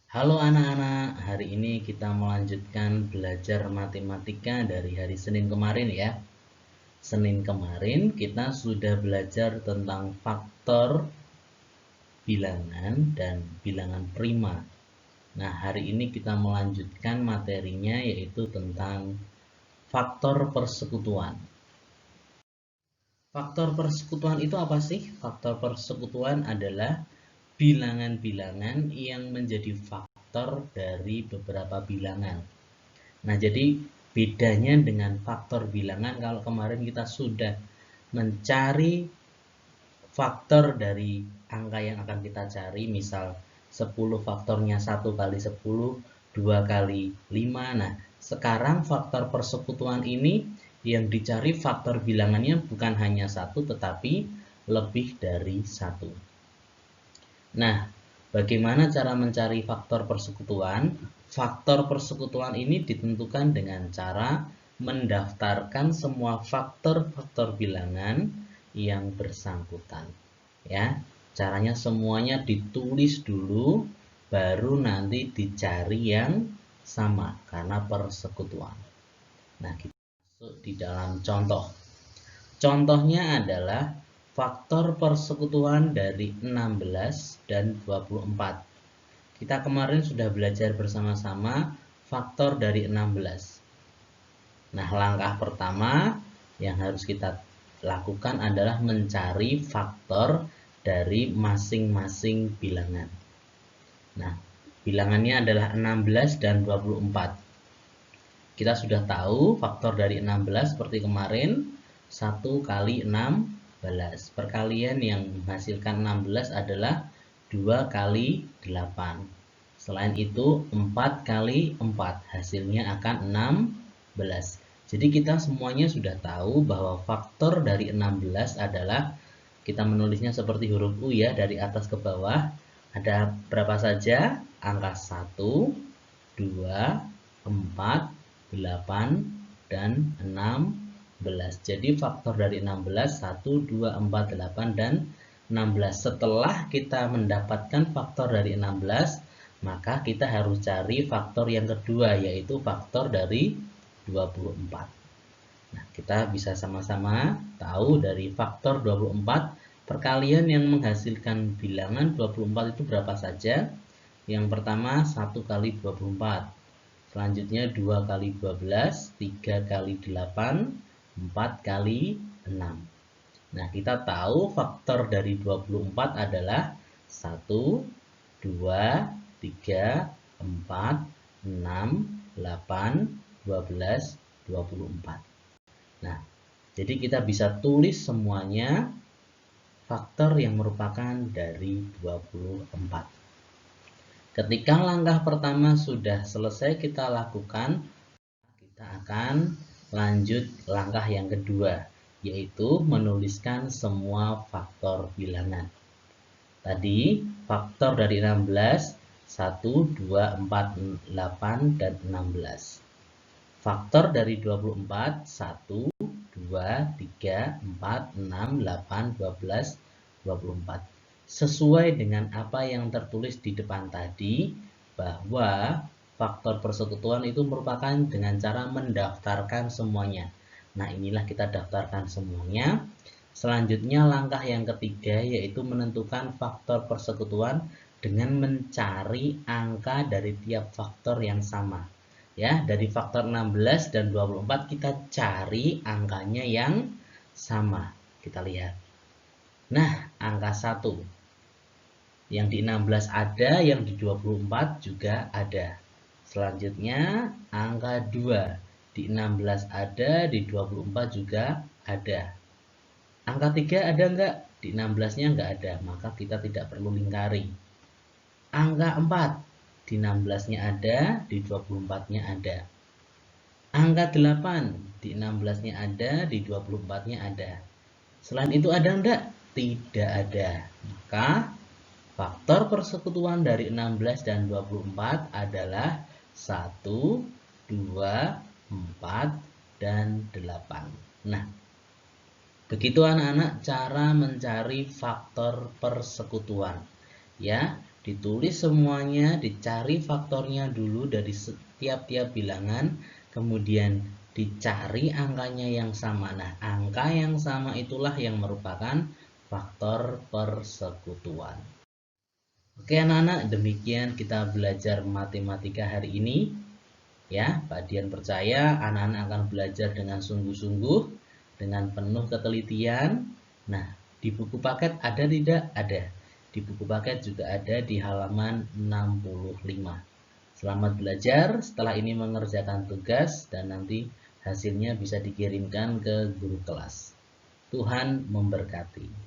Halo anak-anak, hari ini kita melanjutkan belajar matematika dari hari Senin kemarin ya. Senin kemarin kita sudah belajar tentang faktor bilangan dan bilangan prima. Nah, hari ini kita melanjutkan materinya yaitu tentang faktor persekutuan. Faktor persekutuan itu apa sih? Faktor persekutuan adalah bilangan-bilangan yang menjadi faktor dari beberapa bilangan. Nah, jadi bedanya dengan faktor bilangan, kalau kemarin kita sudah mencari faktor dari angka yang akan kita cari, misal 10 faktornya 1 kali 10, 2 kali 5. Nah, sekarang faktor persekutuan ini yang dicari faktor bilangannya bukan hanya 1 tetapi lebih dari 1. Nah, bagaimana cara mencari faktor persekutuan? Faktor persekutuan ini ditentukan dengan cara mendaftarkan semua faktor-faktor bilangan yang bersangkutan. Ya, caranya semuanya ditulis dulu, baru nanti dicari yang sama karena persekutuan. Nah, kita masuk di dalam contoh. Contohnya adalah faktor persekutuan dari 16 dan 24. Kita kemarin sudah belajar bersama-sama faktor dari 16. Nah, langkah pertama yang harus kita lakukan adalah mencari faktor dari masing-masing bilangan. Nah, bilangannya adalah 16 dan 24. Kita sudah tahu faktor dari 16 seperti kemarin, 1 kali 16. Perkalian yang menghasilkan 16 adalah 2 kali 8. Selain itu 4 kali 4 hasilnya akan 16. Jadi kita semuanya sudah tahu bahwa faktor dari 16 adalah, kita menulisnya seperti huruf U ya, dari atas ke bawah. Ada berapa saja? Angka 1, 2, 4, 8, dan 16. Jadi faktor dari 16, 1, 2, 4, 8, dan 16. Setelah kita mendapatkan faktor dari 16, maka kita harus cari faktor yang kedua, yaitu faktor dari 24. Nah, kita bisa sama-sama tahu dari faktor 24, perkalian yang menghasilkan bilangan 24 itu berapa saja? Yang pertama 1 kali 24. Selanjutnya 2 kali 12, 3 kali 8, 4 kali 6. Nah, kita tahu faktor dari 24 adalah 1, 2, 3, 4, 6, 8, 12, 24. Nah, jadi kita bisa tulis semuanya faktor yang merupakan dari 24. Ketika langkah pertama sudah selesai kita lakukan, kita akan lanjut langkah yang kedua, yaitu menuliskan semua faktor bilangan. Tadi faktor dari 16, 1, 2, 4, 8, dan 16. Faktor dari 24, 1, 2, 3, 4, 6, 8, 12, 24. Sesuai dengan apa yang tertulis di depan tadi, bahwa faktor persekutuan itu merupakan dengan cara mendaftarkan semuanya. Nah, inilah kita daftarkan semuanya. Selanjutnya langkah yang ketiga yaitu menentukan faktor persekutuan dengan mencari angka dari tiap faktor yang sama. Ya, dari faktor 16 dan 24 kita cari angkanya yang sama. Kita lihat. Nah, angka 1. Yang di 16 ada, yang di 24 juga ada. Selanjutnya angka 2. Di 16 ada, di 24 juga ada. Angka 3 ada enggak? Di 16-nya enggak ada, maka kita tidak perlu lingkari. Angka 4. Di 16-nya ada, di 24-nya ada. Angka 8. Di 16-nya ada, di 24-nya ada. Selain itu ada enggak? Tidak ada. Maka faktor persekutuan dari 16 dan 24 adalah 1, 2, 4, dan 8. Nah, begitu anak-anak cara mencari faktor persekutuan. Ya, ditulis semuanya, dicari faktornya dulu dari setiap-tiap bilangan, kemudian dicari angkanya yang sama. Nah, angka yang sama itulah yang merupakan faktor persekutuan. Oke anak-anak, demikian kita belajar matematika hari ini. Ya, Pak Dian percaya anak-anak akan belajar dengan sungguh-sungguh, dengan penuh ketelitian. Nah, di buku paket ada tidak? Ada. Di buku paket juga ada di halaman 65. Selamat belajar, setelah ini mengerjakan tugas dan nanti hasilnya bisa dikirimkan ke guru kelas. Tuhan memberkati.